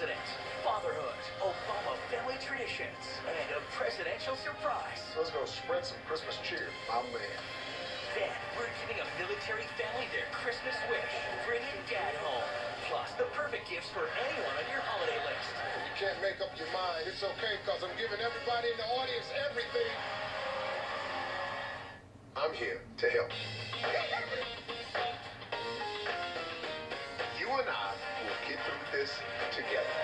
president, fatherhood, Obama family traditions, and a presidential surprise. Let's go spread some Christmas cheer, my man. Then we're giving a military family their Christmas wish, bringing dad home. Plus, the perfect gifts for anyone on your holiday list. If you can't make up your mind, it's okay, because I'm giving everybody in the audience everything. I'm here to help. You and I will get through this together.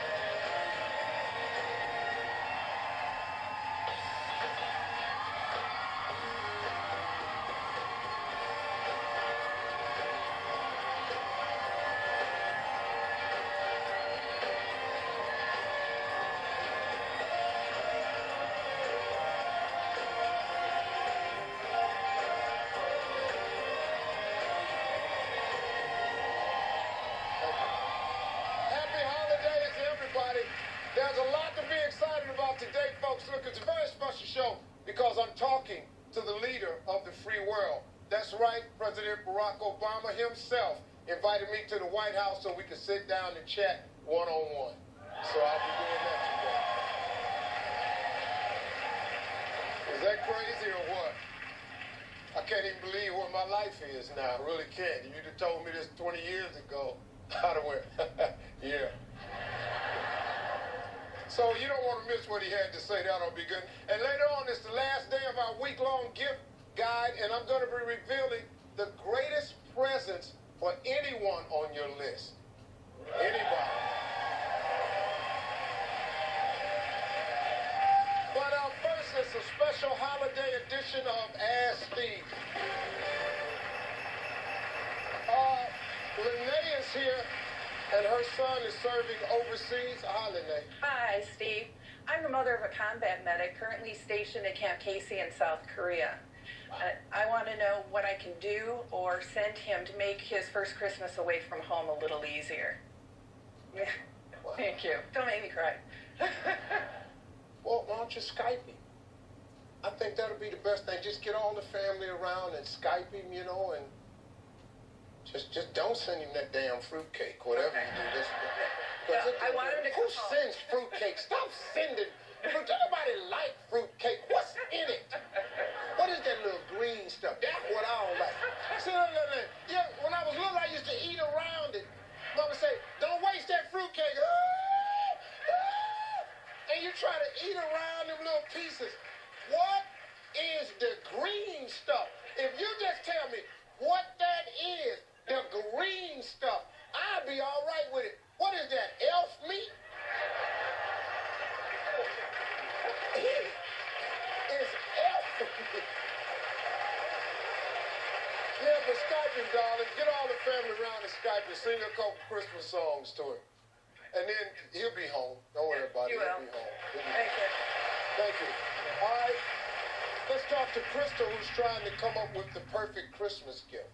There's a lot to be excited about today, folks. Look, it's a very special show because I'm talking to the leader of the free world. That's right, President Barack Obama himself invited me to the White House so we could sit down and chat one-on-one. So I'll be doing that today. Is that crazy or what? I can't even believe what my life is now. I really can't. If you'd have told me this 20 years ago, I'd have went, yeah. So you don't want to miss what he had to say. That'll be good. And later on, it's the last day of our week-long gift guide, and I'm going to be revealing the greatest presents for anyone on your list. Anybody. But first, it's a special holiday edition of Ask Steve. Lene is here. And her son is serving overseas. Hi, Lene. Hi, Steve. I'm the mother of a combat medic currently stationed at Camp Casey in South Korea. I want to know what I can do or send him to make his first Christmas away from home a little easier. Thank you. Don't make me cry. Well, why don't you Skype him? I think that'll be the best thing. Just get all the family around and Skype him, you know, and Just don't send him that damn fruitcake, whatever you do. I want him to Who sends fruitcake? Stop sending fruit. Nobody like fruitcake. What's in it? What is that little green stuff? That's what I don't like. See, yeah, when I was little, I used to eat around it. Mama say, don't waste that fruitcake. And you try to eat around them little pieces. What is the green stuff? If you just tell me what that is, the green stuff, I'll be all right with it. What is that, elf meat? It's elf meat. Yeah, but Skype him, darling. Get all the family around and Skype and sing a couple Christmas songs to him. And then he'll be home. Don't worry about it. He'll be home. Thank you. Thank you. All right. Let's talk to Crystal, who's trying to come up with the perfect Christmas gift.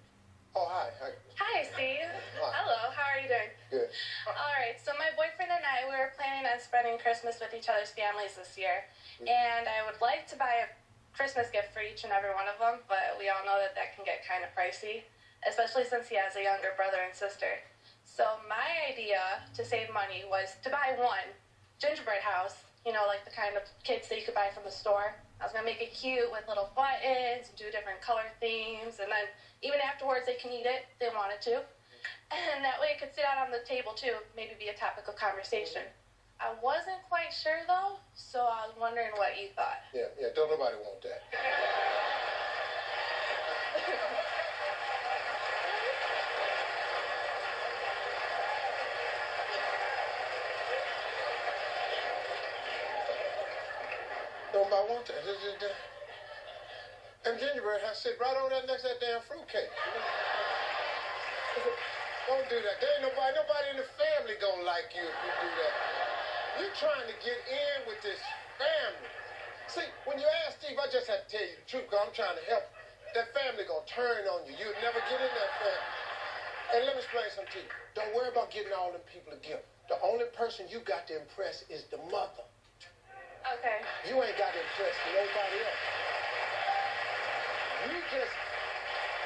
Oh, hi. Hi, Steve. Hi. Hello, how are you doing? Good. All right, so my boyfriend and I, we were planning on spending Christmas with each other's families this year. And I would like to buy a Christmas gift for each and every one of them, but we all know that that can get kind of pricey, especially since he has a younger brother and sister. So my idea to save money was to buy one gingerbread house, you know, like the kind of kits that you could buy from the store. I was going to make it cute with little buttons, do different color themes, and then even afterwards they can eat it if they wanted to. And that way it could sit out on the table too, maybe be a topic of conversation. I wasn't quite sure though, so I was wondering what you thought. Yeah, don't nobody want that. Nobody want that. And gingerbread has to sit right on that next to that damn fruitcake. Don't do that. There ain't nobody in the family gonna like you if you do that. You're trying to get in with this family. See, when you ask Steve, I just have to tell you the truth, because I'm trying to help. That family gonna turn on you. You'll never get in that family. And let me explain something to you. Don't worry about getting all them people a gift. The only person you got to impress is the mother. Okay. You ain't got to impress nobody else. You just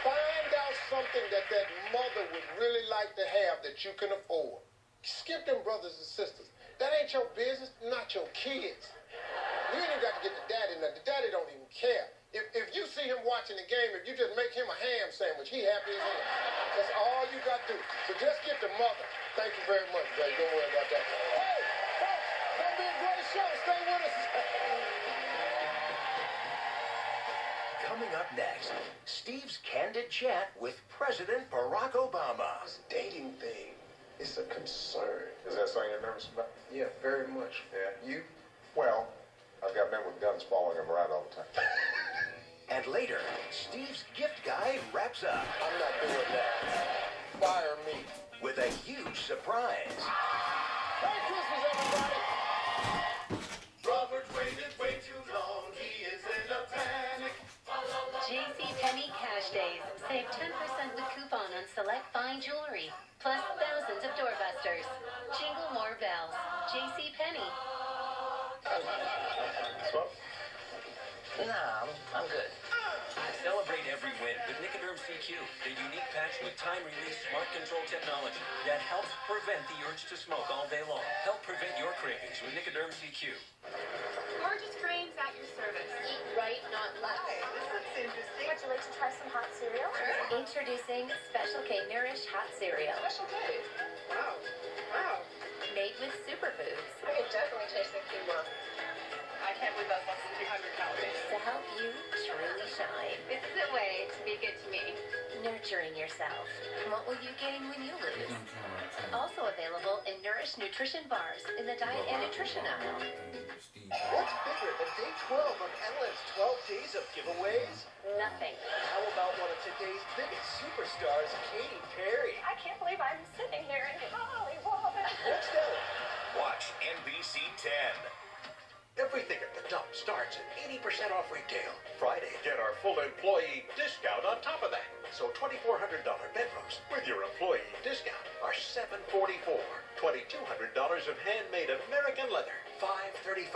find out something that mother would really like to have that you can afford. Skip them brothers and sisters. That ain't your business, not your kids. You ain't even got to get the daddy nothing. The daddy don't even care. If you see him watching the game, if you just make him a ham sandwich, he happy as hell. That's all you got to do. So just get the mother. Thank you very much, Jay. Don't worry about that. Hey, folks, gonna be a great show. Stay with us. Coming up next, Steve's candid chat with President Barack Obama. This dating thing is a concern. Is that something you're nervous about? Yeah, very much. Yeah. You? Well, I've got men with guns following him around all the time. And later, Steve's gift guide wraps up I'm not doing that. Fire me. with a huge surprise. Merry Christmas, everybody. Robert waited way too long. He is in a panic. JCPenney Cash Days. Save 10% with coupon on select fine jewelry. Plus thousands of doorbusters. Jingle more bells. JCPenney. Nah, I'm good. Celebrate every win with Nicoderm CQ, the unique patch with time-release smart control technology that helps prevent the urge to smoke all day long. Help prevent your cravings with Nicoderm CQ. Gorgeous frames at your service. Eat right, not left. This looks interesting. Would you like to try some hot cereal? Introducing Special K Nourish Hot Cereal. Special K. Wow. Wow. Made with superfoods I can definitely taste the quinoa. I can't believe that's less than 300 calories. to help you truly shine. This is a way to be good to me. Nurturing yourself. What will you gain when you lose? Also available in Nourish Nutrition Bars in the Diet and Nutrition aisle. What's bigger than day 12 of Ellen's 12 days of giveaways? Nothing. How about one of today's biggest superstars, Katy Perry? I can't believe I'm sitting here in Hollywood. Next Ellen. Watch NBC 10. Everything at the dump starts at 80% off retail. Friday, Get our full employee discount on top of that. So $2,400 bedrooms with your employee discount are $744. $2,200 of handmade American leather, $535.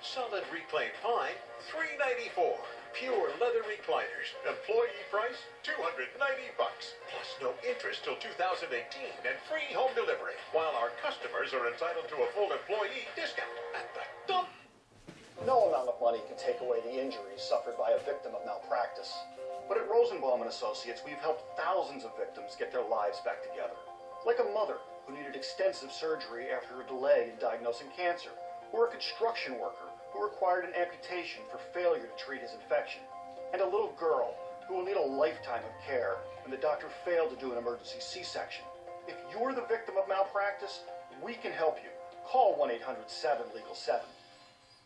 Solid reclaimed pine, $394. Pure leather recliners, employee price $290. Plus no interest till 2018 and free home delivery. While our customers are entitled to a full employee discount at the dump. No amount of money can take away the injuries suffered by a victim of malpractice. But at Rosenbaum and Associates, we've helped thousands of victims get their lives back together. Like a mother who needed extensive surgery after a delay in diagnosing cancer, or a construction worker who required an amputation for failure to treat his infection, and a little girl who will need a lifetime of care when the doctor failed to do an emergency C-section. If you're the victim of malpractice, we can help you. Call 1-800-7-LEGAL-7.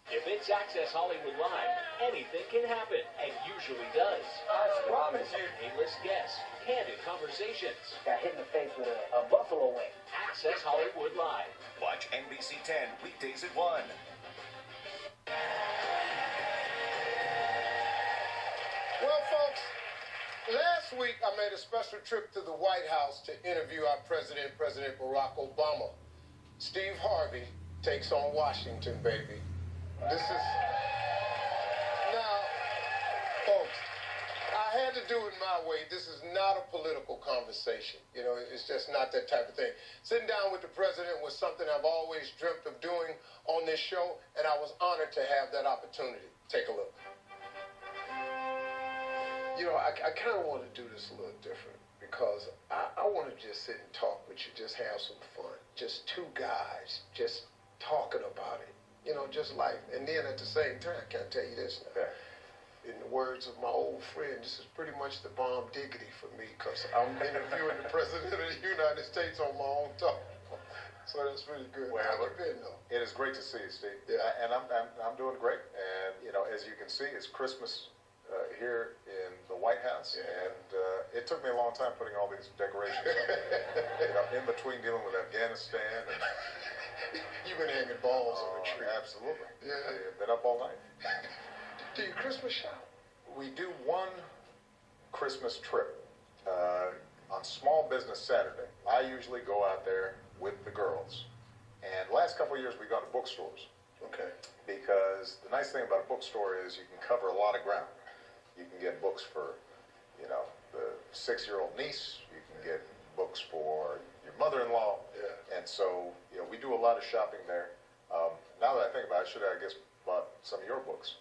If it's Access Hollywood Live, anything can happen, and usually does. I promise you. A-list guests, candid conversations. Got hit in the face with a buffalo wing. Access Hollywood Live. Watch NBC 10 weekdays at 1. Well, folks, last week I made a special trip to the White House to interview our president, President Barack Obama. Steve Harvey takes on Washington, baby. This is... Now, folks, I had to do it my way. This is not a political conversation. You know, it's just not that type of thing. Sitting down with the president was something I've always dreamt of doing on this show, and I was honored to have that opportunity. Take a look. You know, I kind of want to do this a little different because I want to just sit and talk with you, just have some fun. Just two guys just talking about it. You know, just life. And then at the same time, can I tell you this now? Yeah. In the words of my old friend, this is pretty much the bomb diggity for me because I'm interviewing the President of the United States on my own talk. So that's really good. Well, How you been, though? It is great to see you, Steve. Yeah. And I'm doing great. And, you know, as you can see, it's Christmas here in the White House. Yeah. And it took me a long time putting all these decorations up. You know, in between dealing with Afghanistan and... You've been hanging balls on the tree. Absolutely. Yeah. I've been up all night. Do you Christmas shop? We do one Christmas trip on Small Business Saturday. I usually go out there with the girls. And the last couple of years we've gone to bookstores. Okay. Because the nice thing about a bookstore is you can cover a lot of ground. You can get books for, you know, the 6-year-old niece. You can get books for your mother-in-law. Yeah. And so, you know, we do do a lot of shopping there. Now that I think about it, I should have, I guess, bought some of your books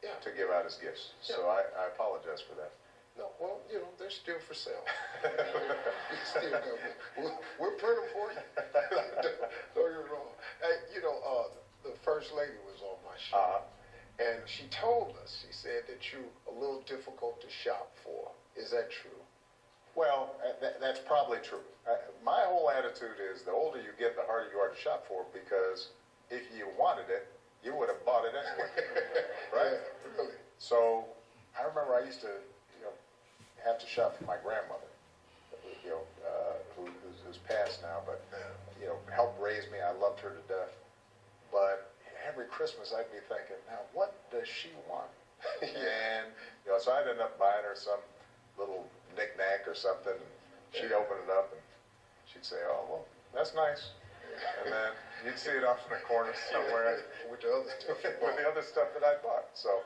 to give out as gifts. So I apologize for that. No, well, you know, they're still for sale. Still good. We'll print them for you. Don't get me wrong. Hey, you know, the First Lady was on my show. And she told us, she said that you're a little difficult to shop for. Is that true? Well, that's probably true. My whole attitude is the older you get, the harder you are to shop for, because if you wanted it, you would have bought it anyway. Right? Yeah, really. So I remember I used to, have to shop for my grandmother, who's passed now, but, helped raise me. I loved her to death. But every Christmas I'd be thinking, now what does she want? And, so I'd end up buying her some little knick-knack or something, and she'd open it up and she'd say, oh, well, that's nice. And then you'd see it off in the corner somewhere with the other stuff with the other stuff that I bought. So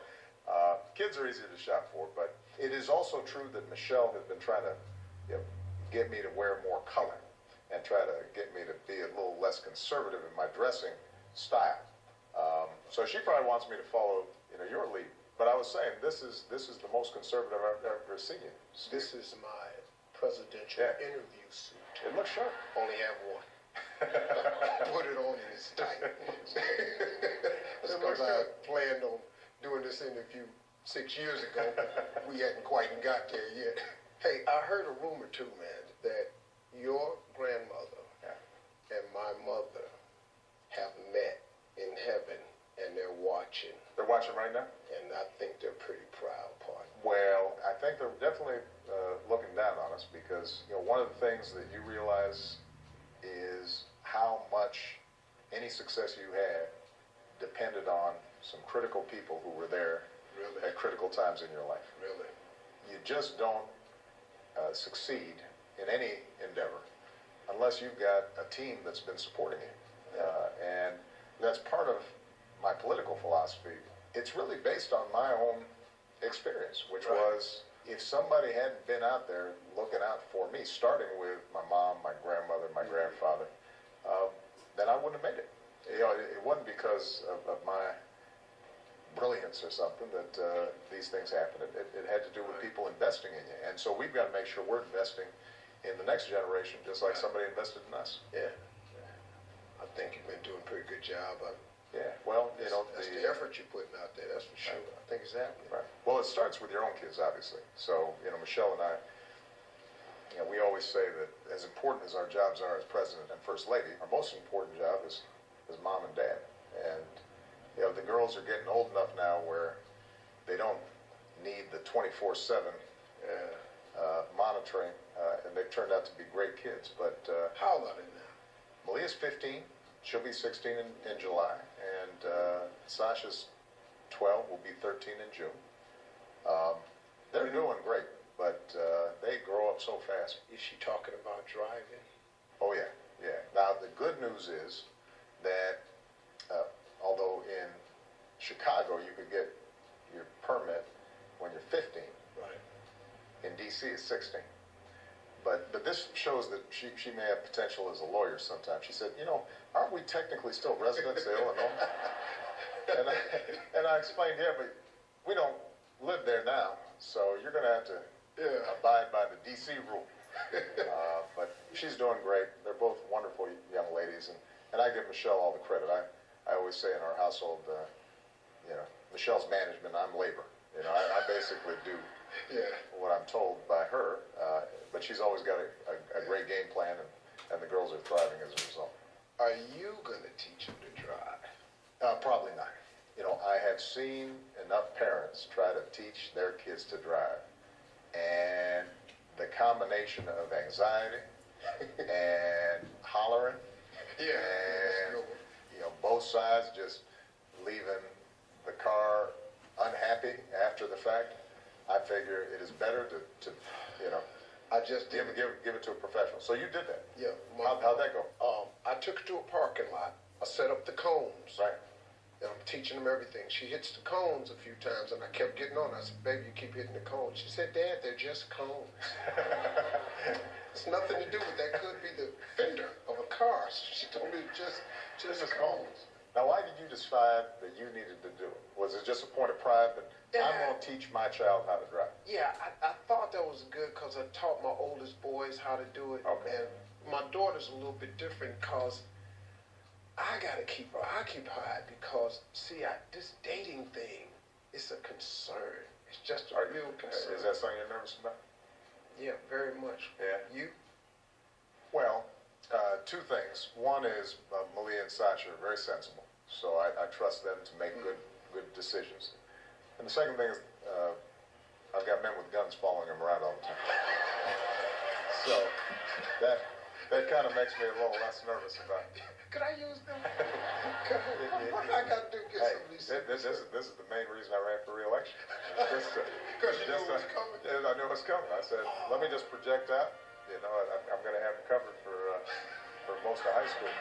kids are easier to shop for, but it is also true that Michelle has been trying to get me to wear more color and try to get me to be a little less conservative in my dressing style. So she probably wants me to follow your lead. But I was saying, this is the most conservative I've ever seen you. This is my presidential interview suit. It looks sharp. Only have one. Put it on and it's tight. Because I planned on doing this interview 6 years ago, but we hadn't quite got there yet. Hey, I heard a rumor too, man, that your grandmother and my mother have met in heaven and they're watching. They're watching right now? And I think they're pretty proud, partner. Well, I think they're definitely looking down on us because, one of the things that you realize is how much any success you had depended on some critical people who were there at critical times in your life. Really? You just don't succeed in any endeavor unless you've got a team that's been supporting you. And that's part of my political philosophy. It's really based on my own experience, which was if somebody hadn't been out there looking out for me, starting with my mom, my grandmother, my grandfather, then I wouldn't have made it. It wasn't because of my brilliance or something that these things happen. It had to do with people investing in you. And so we've got to make sure we're investing in the next generation just like somebody invested in us. Yeah. I think you've been doing a pretty good job. Yeah, well, that's the effort you're putting out there, that's for sure. I think it's happening. Right. Well, it starts with your own kids, obviously. So, Michelle and I, we always say that as important as our jobs are as president and first lady, our most important job is mom and dad. And, the girls are getting old enough now where they don't need the 24/7 monitoring, and they've turned out to be great kids. But how old are they now? Malia's 15. She'll be 16 in July, and Sasha's 12, will be 13 in June. They're doing great, but they grow up so fast. Is she talking about driving? Oh, yeah. Now, the good news is that although in Chicago you could get your permit when you're 15, right? In D.C. it's 16. But this shows that she may have potential as a lawyer sometime. She said, aren't we technically still residents of Illinois? And I explained, but we don't live there now, so you're going to have to abide by the D.C. rule. But she's doing great. They're both wonderful young ladies, and I give Michelle all the credit. I always say in our household, Michelle's management, I'm labor. I basically do what I'm told by her, but she's always got a great game plan, and the girls are thriving as a result. Are you going to teach them to drive? Probably not. I have seen enough parents try to teach their kids to drive, and the combination of anxiety and hollering, and both sides just leaving the car unhappy after the fact, I figure it is better to I just give it to a professional. So you did that. Yeah. How'd that go? I took her to a parking lot. I set up the cones. Right. And I'm teaching them everything. She hits the cones a few times, and I kept getting on. I said, baby, you keep hitting the cones. She said, Dad, they're just cones. It's nothing to do with that. Could be the fender of a car. So she told me it's just just homes. Now, why did you decide that you needed to do it? Was it just a point of pride that I'm going to teach my child how to drive? Yeah, I thought that was good because I taught my oldest boys how to do it. Okay. And my daughter's a little bit different because I got to keep her occupied because, see, this dating thing is a concern. It's just a real concern. Is that something you're nervous about? Yeah, very much. Yeah. You? Well, two things. One is Malia and Sacha are very sensible, so I trust them to make good decisions. And the second thing is I've got men with guns following them around all the time. So that kind of makes me a little less nervous about it. Could I use them? What do I got to do to get some of these? This is the main reason I ran for re-election. Because you knew it was coming? I knew it was coming. I said, let me just project out. You know, I'm going to have it covered for most of high school.